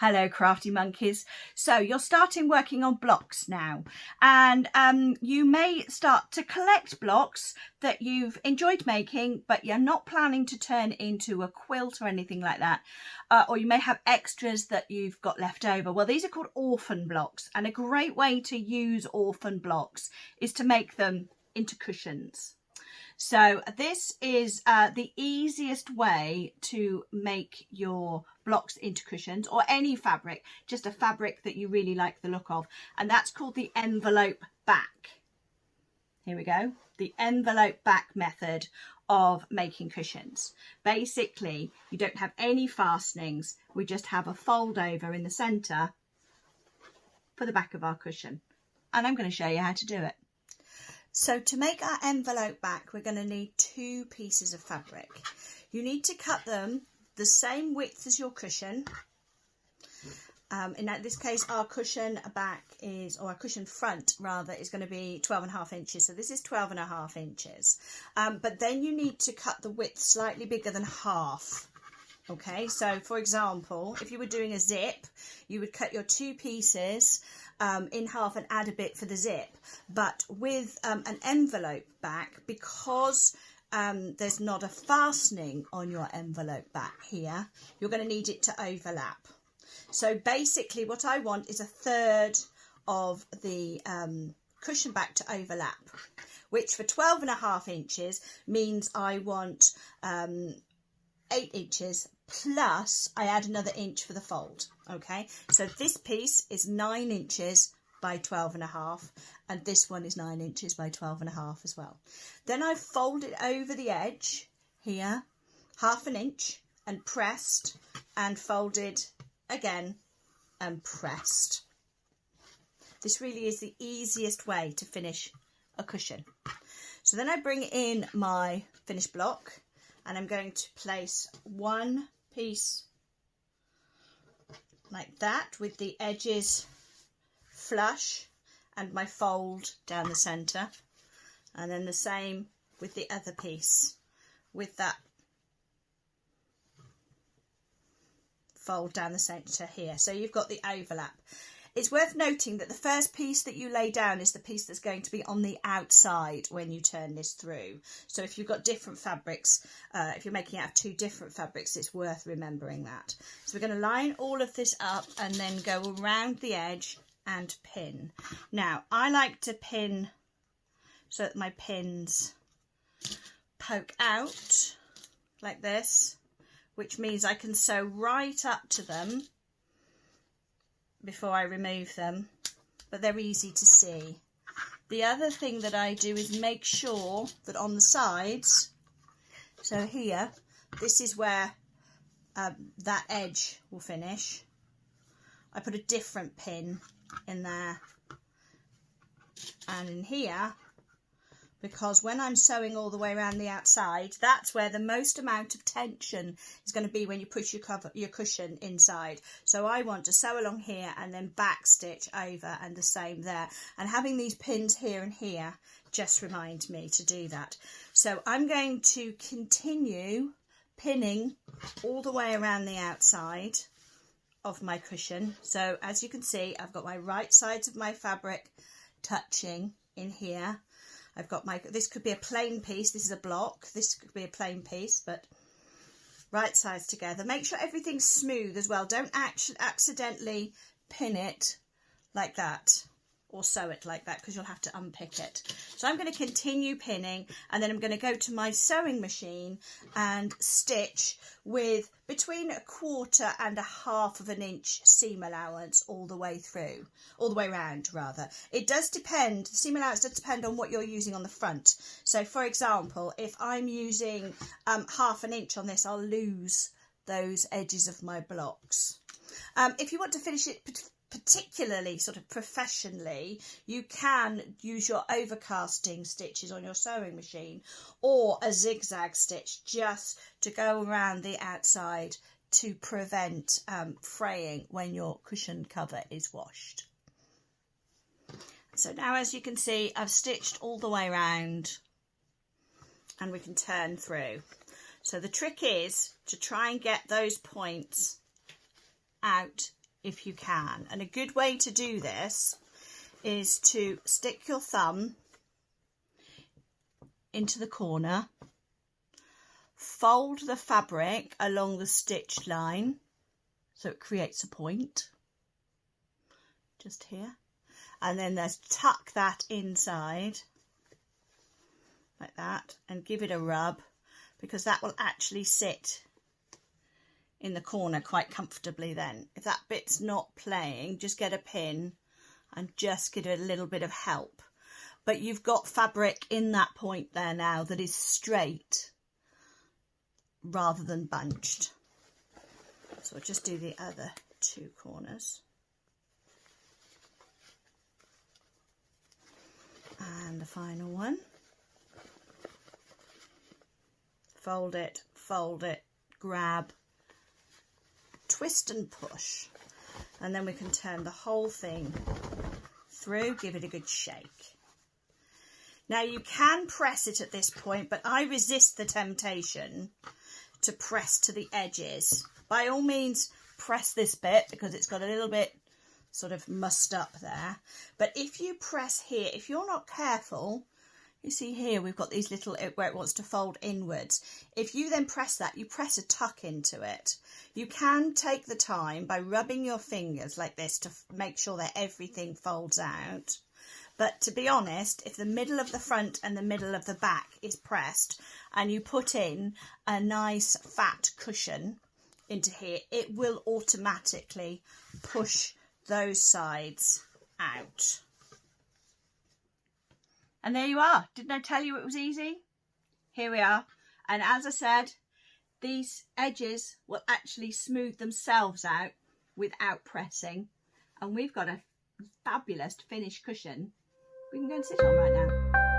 Hello Crafty Monkeys. So you're starting working on blocks now, and you may start to collect blocks that you've enjoyed making but you're not planning to turn into a quilt or anything like that, or you may have extras that you've got left over. Well, these are called orphan blocks, and a great way to use orphan blocks is to make them into cushions. So this is the easiest way to make your blocks into cushions, or any fabric, just a fabric that you really like the look of, and that's called the envelope back. Here we go, the envelope back method of making cushions. Basically, you don't have any fastenings, we just have a fold over in the centre for the back of our cushion, and I'm going to show you how to do it. So to make our envelope back, we're going to need 2 pieces of fabric. You need to cut them the same width as your cushion. In this case, our cushion back is, or our cushion front rather, is going to be 12.5 inches. So this is 12.5 inches. But then you need to cut the width slightly bigger than half. Okay, so for example, if you were doing a zip, you would cut your 2 pieces in half and add a bit for the zip. But with an envelope back, because there's not a fastening on your envelope back here, you're going to need it to overlap. So basically what I want is 1/3 of the cushion back to overlap, which for 12.5 inches means I want 8 inches plus I add another inch for the fold. Okay, so this piece is 9 inches by 12.5, and this one is 9 inches by 12.5 as well. Then I fold it over the edge here 1/2 inch and pressed, and folded again and pressed. This really is the easiest way to finish a cushion. So then I bring in my finished block, and I'm going to place 1 piece like that with the edges flush and my fold down the centre, and then the same with the other piece with that fold down the centre here. So you've got the overlap. It's worth noting that the first piece that you lay down is the piece that's going to be on the outside when you turn this through. So if you've got different fabrics, if you're making out of 2 different fabrics, it's worth remembering that. So we're going to line all of this up and then go around the edge and pin. Now I like to pin so that my pins poke out like this, which means I can sew right up to them before I remove them, but they're easy to see. The other thing that I do is make sure that on the sides, so here, this is where that edge will finish, I put a different pin in there and in here, because when I'm sewing all the way around the outside, that's where the most amount of tension is going to be when you push your cushion inside. So I want to sew along here and then back stitch over, and the same there. And having these pins here and here just remind me to do that. So I'm going to continue pinning all the way around the outside of my cushion. So as you can see, I've got my right sides of my fabric touching in here. I've got my, this could be a plain piece, this is a block, this could be a plain piece, but right sides together. Make sure everything's smooth as well. Don't accidentally pin it like that or sew it like that, because you'll have to unpick it. So I'm going to continue pinning, and then I'm going to go to my sewing machine and stitch with between 1/4 and 1/2 inch seam allowance all the way through, all the way around rather. It does depend, the seam allowance does depend on what you're using on the front. So for example, if I'm using 1/2 inch on this, I'll lose those edges of my blocks. If you want to finish it particularly sort of professionally, you can use your overcasting stitches on your sewing machine, or a zigzag stitch just to go around the outside to prevent fraying when your cushion cover is washed. So now, as you can see, I've stitched all the way around, and we can turn through. So the trick is to try and get those points out if you can. And a good way to do this is to stick your thumb into the corner, fold the fabric along the stitch line so it creates a point just here, and then there's tuck that inside like that and give it a rub, because that will actually sit in the corner quite comfortably then. If that bit's not playing, just get a pin and just give it a little bit of help. But you've got fabric in that point there now that is straight rather than bunched. So I'll just do the other two corners. And the final one. Fold it, grab, twist and push. And then we can turn the whole thing through, give it a good shake. Now you can press it at this point, but I resist the temptation to press to the edges. By all means, press this bit because it's got a little bit sort of mussed up there. But if you press here, if you're not careful, you see here we've got these little, where it wants to fold inwards. If you then press that, you press a tuck into it. You can take the time by rubbing your fingers like this to make sure that everything folds out. But to be honest, if the middle of the front and the middle of the back is pressed and you put in a nice fat cushion into here, it will automatically push those sides out. And there you are. Didn't I tell you it was easy? Here we are. And as I said, these edges will actually smooth themselves out without pressing. And we've got a fabulous finished cushion we can go and sit on right now.